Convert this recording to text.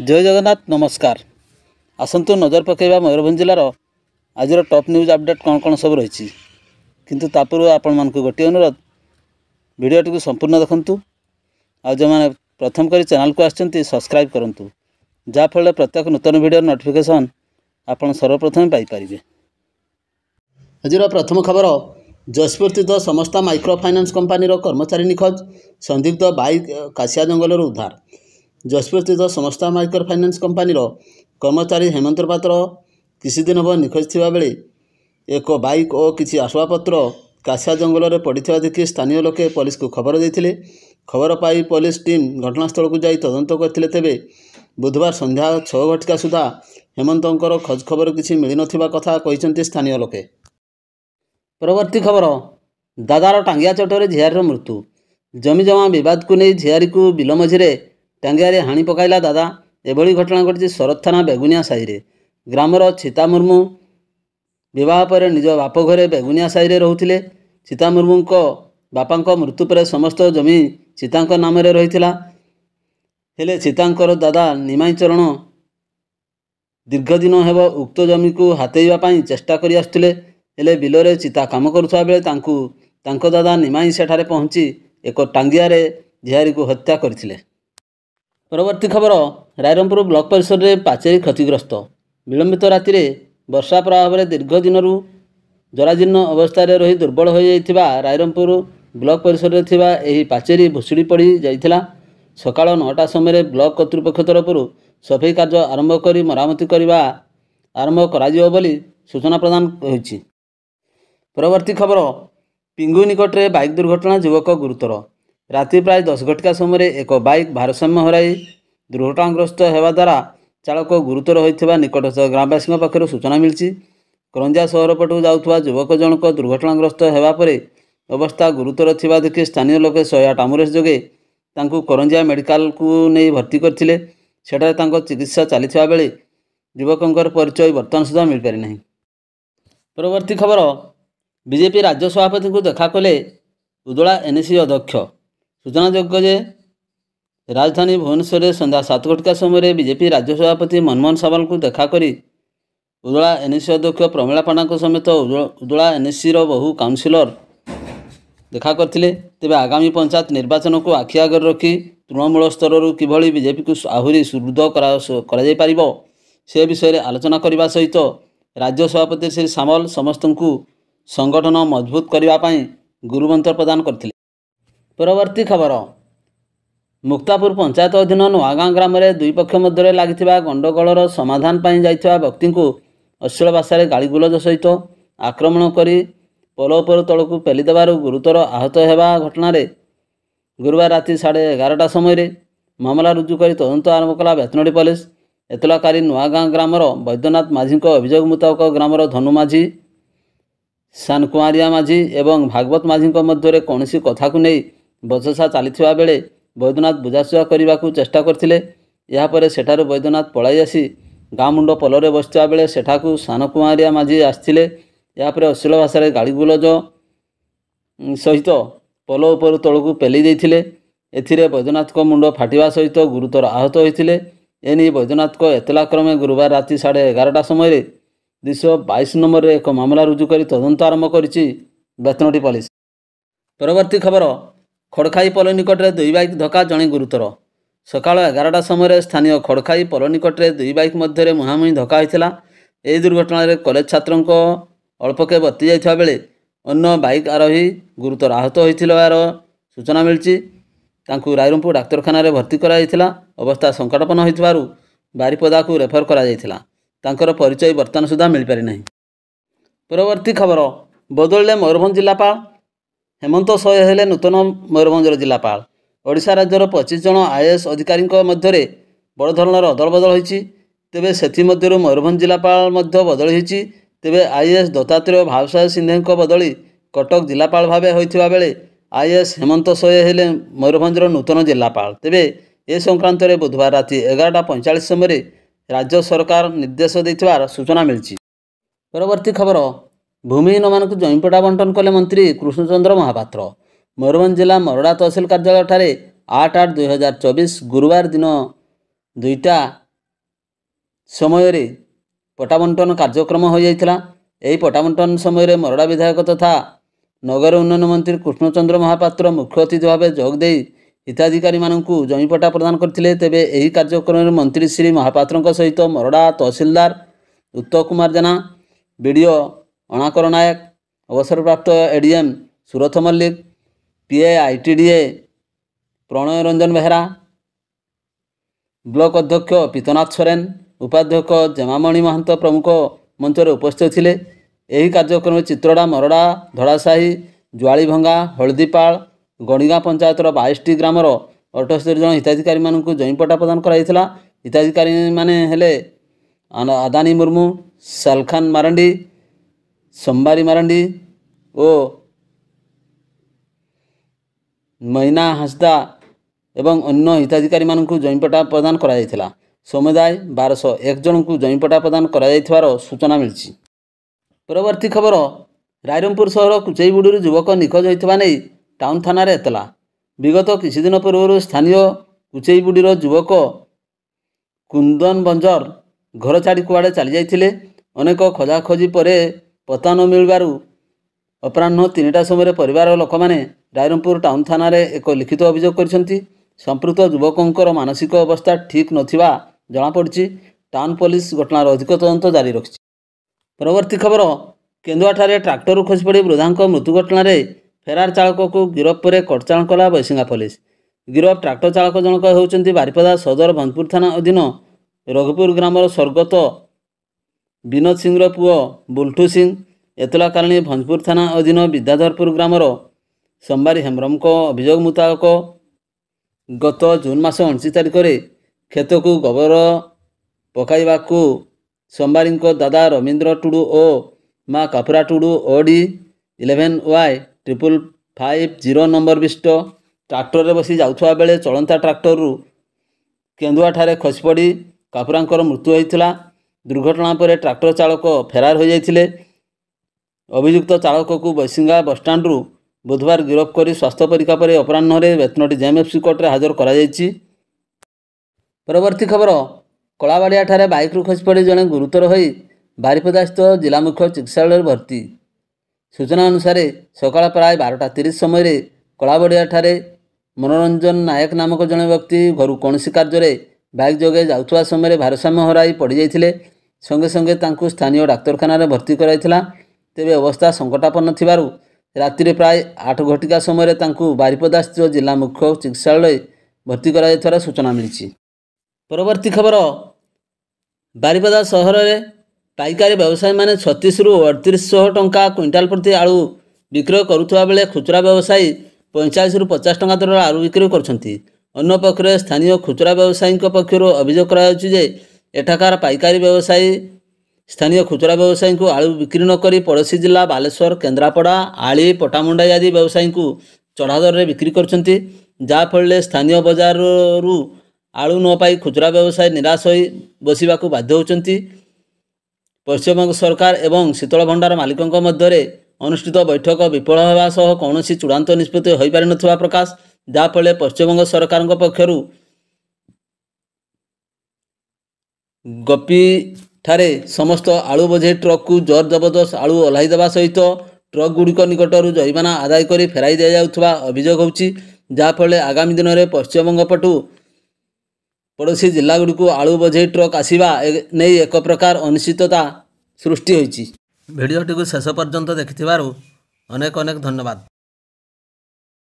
जय जगन्नाथ नमस्कार। आसतु नजर पकेबा मयूरभंज जिलार आज टॉप न्यूज अपडेट कौन कौन सब रही किंतु तापूर्व आपण मानक गोटे अनुरोध वीडियोटी को संपूर्ण देखंतु आ जो मैंने प्रथम करी चैनल को आछंती सब्सक्राइब करंतु जाफल प्रत्येक नूतन वीडियो नोटिफिकेशन आपण सर्वप्रथम पाई परिबे। आज प्रथम खबर जशपुर स्थित समस्ता माइक्रो फाइनान्स कंपनी कर्मचारी निखोज संदिग्ध बाइक काशिया जंगल उद्धार। जशपुर स्थित समस्ता माइक्रो फाइनान्स कंपनी कर्मचारी हेमंत पात्र किसी दिन हम निखोज थिबा बेले एक बाइक और किसी आसबाबपत्र काशिया जंगल में पड़ा देखि स्थानीय लोके पुलिस को खबर देते। खबर पाई पुलिस टीम घटनास्थल को जाई तदंत करथिले। तेबे बुधवार संध्या 6 घटिका सुधा हेमंतर खोज खबर किसी मिल नथिबा कथा कहिसेंती स्थानीय लोके। परवर्ती खबर दादार टांगिया चोटरे झियारीर मृत्यु। जमी जमा विवाद को नहीं झियारी को बिल मझिरे टांगिया हाणी पकाइला दादा। एभली घटना घटी शरद थाना बेगुनिया साहिरे। ग्रामर चिता मुर्मू विवाह पर निज बाप घरे बेगुनिया साहिरे रोहुथिले। चिता मुर्मू को बापा मृत्यु पर समस्त जमी चिता नाम रही हेले चितांकर दादा निमाई चरण दीर्घ दिन हेब उक्त जमी को हाथेइबा चेष्टा करि आसुथिले। हेले बिलरे चिता काम करुवा बेले तांको दादा निमाई सेठारे पहुँची एक टांगिया झियारी को हत्या करथिले। परवर्ती खबर रायरंगपुर ब्लॉक परिसर में पाचेरी क्षतिग्रस्त। विलंबित राति वर्षा प्रभाव में दीर्घ दिन जराजीर्ण अवस्था रही दुर्बल हो जाइथिबा रायरंगपुर ब्लॉक परिसर में थिबा एही पाचेरी भुशुड़ी पड़ी जाइथिला। सकाळ 9टा समय ब्लॉक कर्तृपक्ष तरफ सफाई कार्य आरंभ कर मरामती करने आरंभ करा बोली सूचना प्रदान होइछि। परवर्ती खबर पिंगु निकट में बाइक दुर्घटना युवक गुरुतर। राति प्राय 10 घटिका समय एक बाइक भारसाम्य हराई दुर्घटनाग्रस्त होगा द्वारा चालक गुरुतर होता निकटस्थ ग्रामवासी पक्षर सूचना मिली। करंजा सहर पटू जाऊथवा युवक जनक दुर्घटनाग्रस्त होगा पर अवस्था गुरुतर थिबा देखि स्थानीय लोके 108 एम्बुलेंस जोगे तांकु करंजा मेडिकल को नहीं भर्ती करथिले। सेठारे तांको चिकित्सा चलीथिबा बेले युवकंकर परिचय वर्तमान सुधा मिल पारि नाही। परवर्ती खबर बीजेपी राज्य सभापति को देखा कले उदला एनएसी अध्यक्ष। सूचनायोग्य जे राजधानी भुवनेश्वर में संध्या 7 घटिका समय बीजेपी राज्य सभापति मनमोहन सावल को देखा करी उदला एनएसी अध्यक्ष प्रमिला पांडा समेत उदला एनएसी बहु काउनसिलर देखा करथिले। तेबे आगामी पंचायत निर्वाचन को आखि आगर रखी तृणमूल स्तर किभली बीजेपी को आहुरी सुदृढ़ करा जाय परिबो से विषय में आलोचना करने सहित राज्य सभापति श्री सामल समस्त को संगठन मजबूत करने गुरुमंत्र प्रदान करथिले। परवर्ती खबर मुक्तापुर पंचायत अधीन नुआगाँ ग्राम में दुई पक्ष मध्य लगी गंडगोलर समाधान पर जाइथिबा व्यक्ति को अश्लील भाषा गाड़ीगुलज सहित आक्रमण कर पोल तलू पेलीदेवर गुरुतर आहत होगा घटना गुरुवार राति 11:30 समय मामला रुजु कर तदंत आरंभ कला बेतनोटी पुलिस। एतलाकारी नुआगाँ ग्रामर वैद्यनाथ माझी अभियोग मुताबक ग्रामर धनु माझी सानकुआरिया माझी एवं भागवत माझी मध्य कौन कथा को नहीं बचसा चली बेले वैद्यनाथ बुझाशुझा करने को चेष्टा करथिले। यापर सेठारु वैद्यनाथ पलाई आसी गाँ मुंड पोलरे बसता बेले सेठाकू सानकुआरिया माझी आसथिले। यापर अश्लील भाषा गाड़ीगुलज सहित पोल उपर तलू पेली देइथिले। एथिरे वैद्यनाथ को मुंड फाटिवा सहित गुरुतर आहत होइथिले। एनी वैद्यनाथ को एतला क्रमे गुरुवार राति 11:30 समय 222 नंबर एक मामला रुजु कर तदंत आरंभ करिछि बेतनोटी पुलिस। परवर्ती खबर खड़खाई पोल निकट में दुई बाइक धक्का जड़े गुरुतर। सकाळ 11टा समय स्थानीय खड़खाई पोल निकट में दुई बाइक मध्य मुहांमुही धक्का होता। यह दुर्घटना कॉलेज छात्रों अल्पके बत्ती जाइथिबा बेले अन्य बाइक आरोही गुरुतर आहत होइथिलार सूचना मिली। तांकु रायरंगपुर डाक्तरखाना भर्ती कराइथिला। अवस्था संकटापन्न होइथिबारु बारिपदा को रेफर करा जाइथिला। तांकर परिचय वर्तमान सुधा मिल पारि नाही। परवर्ती खबर बदलले मयूरभंज जिलापाल हेमंत सोय हेले नूतन मयूरभंजर जिलापाल। ओडिशा राज्यर 25 जन आईएएस अधिकारी मध्य बड़ धरणर अदल बदल होइछि। तेबे सेथि मध्यरु मयूरभंज जिलापाल मध्य बदल होइछि। तेबे आईएएस दत्तात्रेय भावसाय सिंधे बदली कटक जिलापाल भावे होइथिबा बेले आईएएस हेमंत सोय हेले मयूरभंजर नूतन जिलापाल। तेबे ए संक्रांत बुधवार राति 11:45 समय राज्य सरकार निर्देश देथिबार सूचना मिली। परवर्ती खबर भूमिहीन मानक जमीपटा बंटन कले मंत्री कृष्णचंद्र महापात्र। मयूरभंज जिला मरड़ा तहसिल कार्यालय ठारे 8/8/2024 गुरुवार दिन 2टा ସମୟରେ ପଟ୍ଟାବଣ୍ଟନ କାର୍ଯ୍ୟକ୍ରମ ହୋଇଯାଇଥିଲା। ଏହି ପଟ୍ଟାବଣ୍ଟନ ସମୟରେ ମରଡ଼ା ବିଧାୟକ ତଥା ନଗର ଉନ୍ନୟନ ମନ୍ତ୍ରୀ କୃଷ୍ଣଚନ୍ଦ୍ର ମହାପାତ୍ର ମୁଖ୍ୟ ଅତିଥି ଭାବେ ଯୋଗ ଦେଇ ହିତାଧିକାରୀମାନଙ୍କୁ ଜମିପଟ୍ଟା ପ୍ରଦାନ କରିଥିଲେ। ତେବେ ଏହି କାର୍ଯ୍ୟକ୍ରମରେ ମନ୍ତ୍ରୀ ଶ୍ରୀ ମହାପାତ୍ରଙ୍କ ସହିତ ମରଡ଼ା ତହସିଲଦାର ଉତ୍ତମ କୁମାର ଜେନା, ବିଡ଼ିଓ ଅଣାକର ନାୟକ, ଅବସରପ୍ରାପ୍ତ ଏଡ଼ିଏମ୍ ସୁରଥ ମଲ୍ଲିକ, ପିଏ ITDA ପ୍ରଣୟ ରଞ୍ଜନ ବେହେରା, ବ୍ଲକ ଅଧ୍ୟକ୍ଷ ପିତନାଥ ସୋରେନ, ଉପାଧ୍ୟକ୍ଷ ଜେମାମଣି ମହାନ୍ତ ପ୍ରମୁଖ ମଞ୍ଚରେ ଉପସ୍ଥିତ ଥିଲେ। ଏହି କାର୍ଯ୍ୟକ୍ରମରେ ଚିତ୍ରଡ଼ା, ମରଡ଼ା, ଧଳାସାହି, ଜୁଆଳିଭଙ୍ଗା, ହଳଦୀପାଳ, ଗଣିଗାଁ ପଞ୍ଚାୟତର 22ଟି ଗ୍ରାମର 78 ଜଣ ହିତାଧିକାରୀମାନଙ୍କୁ ଜମିପଟ୍ଟା ପ୍ରଦାନ କରାଯାଇଥିଲା। ହିତାଧିକାରୀମାନେ ହେଲେ ଆଦାନୀ ମୁର୍ମୁ, ସାଲଖାନ ମାରାଣ୍ଡି, ସମ୍ବାରୀ ମାରାଣ୍ଡି ଓ ମୈନା ହାଁସଦା ଏବଂ ଅନ୍ୟ ହିତାଧିକାରୀମାନଙ୍କୁ ଜମିପଟ୍ଟା ପ୍ରଦାନ କରାଯାଇଥିଲା। ସମୁଦାୟ 1201 ଜଣଙ୍କୁ ଜମିପଟ୍ଟା ପ୍ରଦାନ କରାଯାଇଥିବାର ସୂଚନା ମିଳିଛି। ପରବର୍ତ୍ତୀ ଖବର, ରାଇରଙ୍ଗପୁର ସହର କୁଚେଇବୁଡ଼ିରୁ ଯୁବକ ନିଖୋଜ ହୋଇଥିବା ନେଇ ଟାଉନ ଥାନାରେ ଏତଲା। ବିଗତ କିଛିଦିନ ପୂର୍ବରୁ ସ୍ଥାନୀୟ କୁଚେଇବୁଡ଼ିର ଯୁବକ କୁନ୍ଦନ ବଞ୍ଜର ଘର ଛାଡ଼ି କୁଆଡ଼େ ଚାଲିଯାଇଥିଲେ। ଅନେକ ଖୋଜାଖୋଜି ପରେ ପତ୍ତା ନ ମିଳିବାରୁ ଅପରାହ୍ନ 3ଟା ସମୟରେ ପରିବାର ଲୋକମାନେ ରାଇରଙ୍ଗପୁର ଟାଉନ ଥାନାରେ ଏକ ଲିଖିତ ଅଭିଯୋଗ କରିଛନ୍ତି। ସମ୍ପୃକ୍ତ ଯୁବକଙ୍କର ମାନସିକ ଅବସ୍ଥା ଠିକ୍ ନଥିବା ଜଣାପଡ଼ିଛି। ଟାଉନ ପୋଲିସ ଘଟଣାର ଅଧିକ ତଦନ୍ତ ଜାରି ରଖିଛି। ପରବର୍ତ୍ତୀ ଖବର, କେନ୍ଦୁଆଠାରେ ଟ୍ରାକ୍ଟରରୁ ଖସିପଡ଼ି ବୃଦ୍ଧାଙ୍କ ମୃତ୍ୟୁ ଘଟଣାରେ ଫେରାର ଚାଳକକୁ ଗିରଫ ପରେ କଟଚାରଣ କଲା ବୈଶିଙ୍ଗା ପୋଲିସ। ଗିରଫ ଟ୍ରାକ୍ଟର ଚାଳକ ଜଣକ ହେଉଛନ୍ତି ବାରିପଦା ସଦର ଭଞ୍ଜପୁର ଥାନା ଅଧୀନ ରଘୁପୁର ଗ୍ରାମର ସ୍ୱର୍ଗତ ବିନୋଦ ସିଂର ପୁଅ ବୁଲଠୁ ସିଂ। ଏତଲା କାରଣୀ ଭଞ୍ଜପୁର ଥାନା ଅଧୀନ ବିଦ୍ୟାଧରପୁର ଗ୍ରାମର ସମ୍ବାରୀ ହେମ୍ବ୍ରମଙ୍କ ଅଭିଯୋଗ ମୁତାବକ ଗତ ଜୁନ ମାସ 29 ତାରିଖରେ କ୍ଷେତକୁ ଗୋବର ପକାଇବାକୁ ସମ୍ବାରୀଙ୍କ ଦାଦା ରବୀନ୍ଦ୍ର ଟୁଡୁ ଓ ମା କାପୁରା ଟୁଡୁ OD 11Y555 ନମ୍ବର ବିଶିଷ୍ଟ ଟ୍ରାକ୍ଟରରେ ବସି ଯାଉଥିବା ବେଳେ ଚଳନ୍ତା ଟ୍ରାକ୍ଟରରୁ କେନ୍ଦୁଆଠାରେ ଖସିପଡ଼ି କାପୁରାଙ୍କର ମୃତ୍ୟୁ ହୋଇଥିଲା। ଦୁର୍ଘଟଣା ପରେ ଟ୍ରାକ୍ଟର ଚାଳକ ଫେରାର ହୋଇଯାଇଥିଲେ। ଅଭିଯୁକ୍ତ ଚାଳକକୁ ବୈଶିଙ୍ଗା ବସଷ୍ଟାଣ୍ଡରୁ ବୁଧବାର ଗିରଫ କରି ସ୍ୱାସ୍ଥ୍ୟ ପରୀକ୍ଷା ପରେ ଅପରାହ୍ନରେ ବେତନଟି JMFC କୋର୍ଟରେ ହାଜର କରାଯାଇଛି। ପରବର୍ତ୍ତୀ ଖବର, କଳାବାଡ଼ିଆଠାରେ ବାଇକ୍ରୁ ଖସିପଡ଼ି ଜଣେ ଗୁରୁତର ହୋଇ ବାରିପଦାସ୍ଥ ଜିଲ୍ଲା ମୁଖ୍ୟ ଚିକିତ୍ସାଳୟରେ ଭର୍ତ୍ତି। ସୂଚନା ଅନୁସାରେ ସକାଳ ପ୍ରାୟ 12ଟା 30 ସମୟରେ କଳାବାଡ଼ିଆଠାରେ ମନୋରଞ୍ଜନ ନାୟକ ନାମକ ଜଣେ ବ୍ୟକ୍ତି ଘରୁ କୌଣସି କାର୍ଯ୍ୟରେ ବାଇକ୍ ଯୋଗେ ଯାଉଥିବା ସମୟରେ ଭାରସାମ୍ୟ ହରାଇ ପଡ଼ିଯାଇଥିଲେ। ସଙ୍ଗେ ସଙ୍ଗେ ତାଙ୍କୁ ସ୍ଥାନୀୟ ଡାକ୍ତରଖାନାରେ ଭର୍ତ୍ତି କରାଯାଇଥିଲା। ତେବେ ଅବସ୍ଥା ସଙ୍କଟାପନ୍ନ ଥିବାରୁ ରାତିରେ ପ୍ରାୟ 8 ଘଟିକା ସମୟରେ ତାଙ୍କୁ ବାରିପଦାସ୍ଥ ଜିଲ୍ଲା ମୁଖ୍ୟ ଚିକିତ୍ସାଳୟରେ ଭର୍ତ୍ତି କରାଯାଇଥିବାର ସୂଚନା ମିଳିଛି। ପରବର୍ତ୍ତୀ ଖବର, ବାରିପଦା ସହରରେ ପାଇକାରୀ ବ୍ୟବସାୟୀମାନେ 36ରୁ 3800 ଟଙ୍କା କ୍ୱିଣ୍ଟାଲ ପ୍ରତି ଆଳୁ ବିକ୍ରୟ କରୁଥିବା ବେଳେ ଖୁଚୁରା ବ୍ୟବସାୟୀ 45ରୁ 50 ଟଙ୍କା ଦରରେ ଆଳୁ ବିକ୍ରୟ କରୁଛନ୍ତି। ଅନ୍ୟପକ୍ଷରେ ସ୍ଥାନୀୟ ଖୁଚୁରା ବ୍ୟବସାୟୀଙ୍କ ପକ୍ଷରୁ ଅଭିଯୋଗ କରାଯାଉଛି ଯେ ଏଠାକାର ପାଇକାରୀ ବ୍ୟବସାୟୀ ସ୍ଥାନୀୟ ଖୁଚୁରା ବ୍ୟବସାୟୀଙ୍କୁ ଆଳୁ ବିକ୍ରି ନ କରି ପଡ଼ୋଶୀ ଜିଲ୍ଲା ବାଲେଶ୍ୱର, କେନ୍ଦ୍ରାପଡ଼ା, ଆଳି, ପଟ୍ଟାମୁଣ୍ଡାଇ ଆଦି ବ୍ୟବସାୟୀଙ୍କୁ ଚଢ଼ା ଦରରେ ବିକ୍ରି କରୁଛନ୍ତି। ଯାହାଫଳରେ ସ୍ଥାନୀୟ ବଜାରରୁ ଆଳୁ ନ ପାଇ ଖୁଚୁରା ବ୍ୟବସାୟୀ ନିରାଶ ହୋଇ ବସିବାକୁ ବାଧ୍ୟ ହେଉଛନ୍ତି। ପଶ୍ଚିମବଙ୍ଗ ସରକାର ଏବଂ ଶୀତଳ ଭଣ୍ଡାର ମାଲିକଙ୍କ ମଧ୍ୟରେ ଅନୁଷ୍ଠିତ ବୈଠକ ବିଫଳ ହେବା ସହ କୌଣସି ଚୂଡ଼ାନ୍ତ ନିଷ୍ପତ୍ତି ହୋଇପାରିନଥିବା ପ୍ରକାଶ। ଯାହାଫଳରେ ପଶ୍ଚିମବଙ୍ଗ ସରକାରଙ୍କ ପକ୍ଷରୁ ଗୋପୀଠାରେ ସମସ୍ତ ଆଳୁ ବୋଝେଇ ଟ୍ରକକୁ ଜୋର ଜବରଦସ୍ତ ଆଳୁ ଓହ୍ଲାଇ ଦେବା ସହିତ ଟ୍ରକଗୁଡ଼ିକ ନିକଟରୁ ଜରିମାନା ଆଦାୟ କରି ଫେରାଇ ଦିଆଯାଉଥିବା ଅଭିଯୋଗ ହେଉଛି। ଯାହାଫଳରେ ଆଗାମୀ ଦିନରେ ପଶ୍ଚିମବଙ୍ଗ ପଟୁ ପଡ଼ୋଶୀ ଜିଲ୍ଲାଗୁଡ଼ିକୁ ଆଳୁ ବୋଝେଇ ଟ୍ରକ୍ ଆସିବା ନେଇ ଏକ ପ୍ରକାର ଅନିଶ୍ଚିତତା ସୃଷ୍ଟି ହୋଇଛି। ଭିଡ଼ିଓଟିକୁ ଶେଷ ପର୍ଯ୍ୟନ୍ତ ଦେଖିଥିବାରୁ ଅନେକ ଅନେକ ଧନ୍ୟବାଦ।